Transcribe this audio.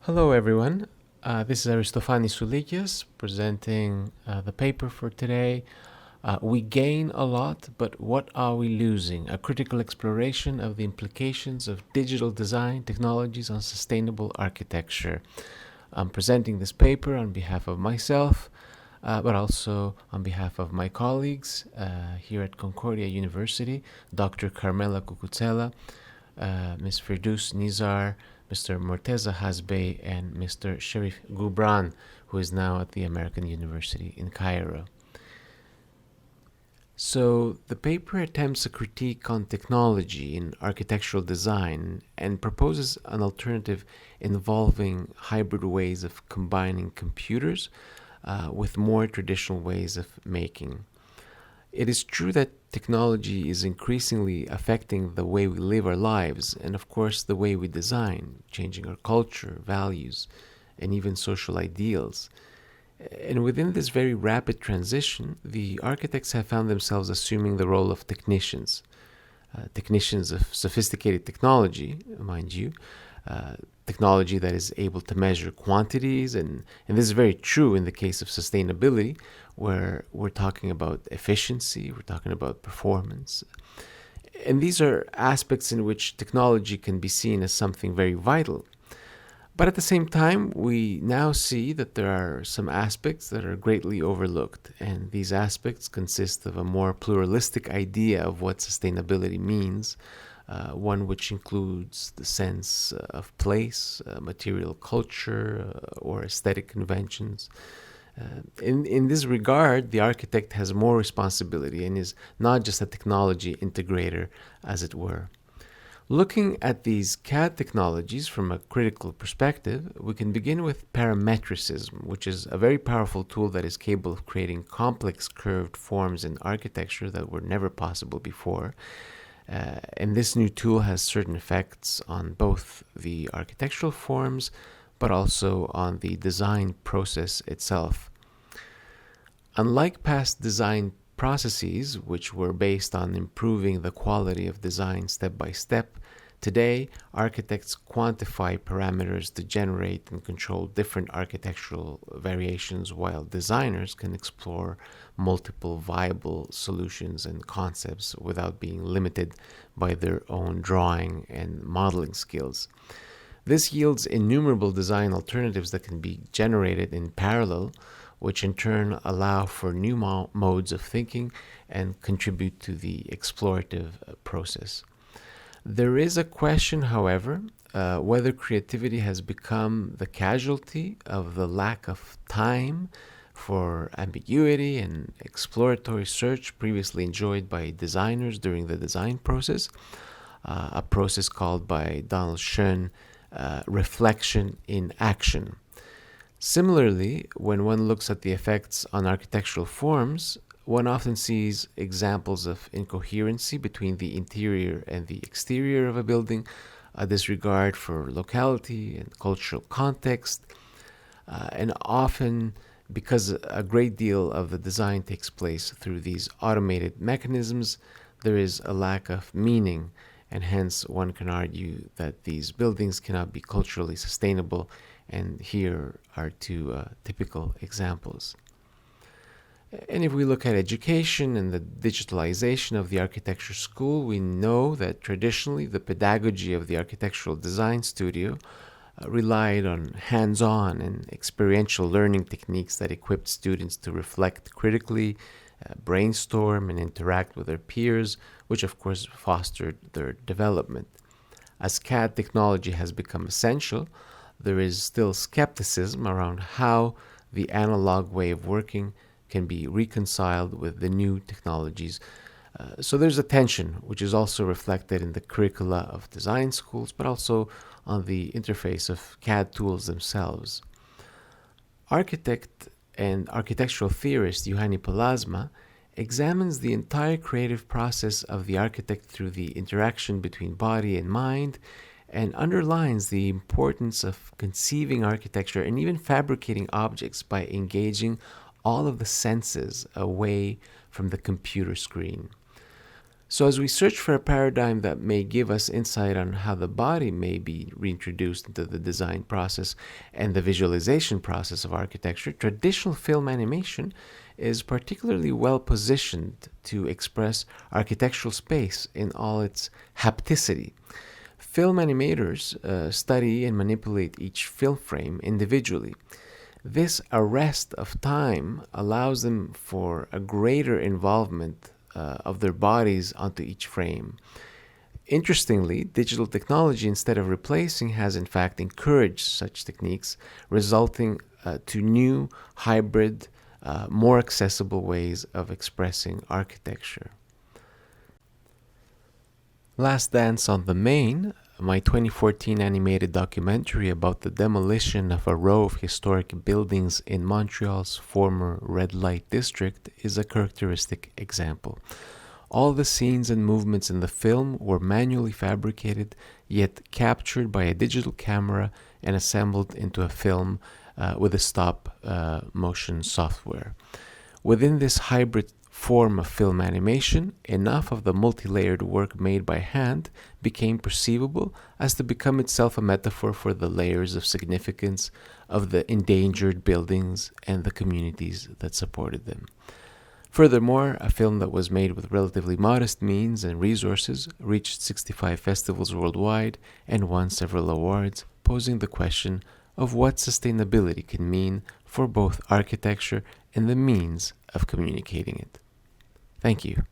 Hello, everyone. This is Aristofanis Soulikias presenting the paper for today. We gain a lot, but what are we losing? A critical exploration of the implications of digital design technologies on sustainable architecture. I'm presenting this paper on behalf of myself, but also on behalf of my colleagues here at Concordia University, Dr. Carmela Cucuzzella, Ms. Firdous Nizar, Mr. Morteza Hazbei, and Mr. Sherif Goubran, who is now at the American University in Cairo. So the paper attempts a critique on technology in architectural design and proposes an alternative involving hybrid ways of combining computers with more traditional ways of making. It is true that technology is increasingly affecting the way we live our lives and, of course, the way we design, changing our culture, values, and even social ideals. And within this very rapid transition, the architects have found themselves assuming the role of technicians. Technicians of sophisticated technology, mind you, technology that is able to measure quantities, and this is very true in the case of sustainability, where we're talking about efficiency, we're talking about performance. And these are aspects in which technology can be seen as something very vital. But at the same time, we now see that there are some aspects that are greatly overlooked, and these aspects consist of a more pluralistic idea of what sustainability means, one which includes the sense of place, material culture, or aesthetic conventions. In this regard, the architect has more responsibility and is not just a technology integrator, as it were. Looking at these CAD technologies from a critical perspective, we can begin with parametricism, which is a very powerful tool that is capable of creating complex curved forms in architecture that were never possible before. And this new tool has certain effects on both the architectural forms, but also on the design process itself. Unlike past design processes, which were based on improving the quality of design step by step, today architects quantify parameters to generate and control different architectural variations, while designers can explore multiple viable solutions and concepts without being limited by their own drawing and modeling skills. This yields innumerable design alternatives that can be generated in parallel, which in turn allow for new modes of thinking and contribute to the explorative process. There is a question, however, whether creativity has become the casualty of the lack of time for ambiguity and exploratory search previously enjoyed by designers during the design process, a process called by Donald Schoen reflection in action. Similarly, when one looks at the effects on architectural forms, one often sees examples of incoherency between the interior and the exterior of a building, a disregard for locality and cultural context, and often because a great deal of the design takes place through these automated mechanisms, there is a lack of meaning, and hence one can argue that these buildings cannot be culturally sustainable, and here are two typical examples. And if we look at education and the digitalization of the architecture school, we know that traditionally the pedagogy of the architectural design studio relied on hands-on and experiential learning techniques that equipped students to reflect critically, brainstorm, and interact with their peers, which of course fostered their development. As CAD technology has become essential, there is still skepticism around how the analog way of working can be reconciled with the new technologies. So there's a tension, which is also reflected in the curricula of design schools, but also on the interface of CAD tools themselves. Architect and architectural theorist Juhani Pallasmaa examines the entire creative process of the architect through the interaction between body and mind, and underlines the importance of conceiving architecture and even fabricating objects by engaging all of the senses away from the computer screen. So, as we search for a paradigm that may give us insight on how the body may be reintroduced into the design process and the visualization process of architecture, traditional film animation is particularly well positioned to express architectural space in all its hapticity. Film animators study and manipulate each film frame individually. This arrest of time allows them for a greater involvement of their bodies onto each frame. Interestingly, digital technology, instead of replacing, has in fact encouraged such techniques, resulting to new, hybrid, more accessible ways of expressing architecture. Last Dance on the Main, my 2014 animated documentary about the demolition of a row of historic buildings in Montreal's former red light district, is a characteristic example. All the scenes and movements in the film were manually fabricated, yet captured by a digital camera and assembled into a film with a stop motion software. Within this hybrid form of film animation, enough of the multi-layered work made by hand became perceivable as to become itself a metaphor for the layers of significance of the endangered buildings and the communities that supported them. Furthermore, a film that was made with relatively modest means and resources reached 65 festivals worldwide and won several awards, posing the question of what sustainability can mean for both architecture and the means of communicating it. Thank you.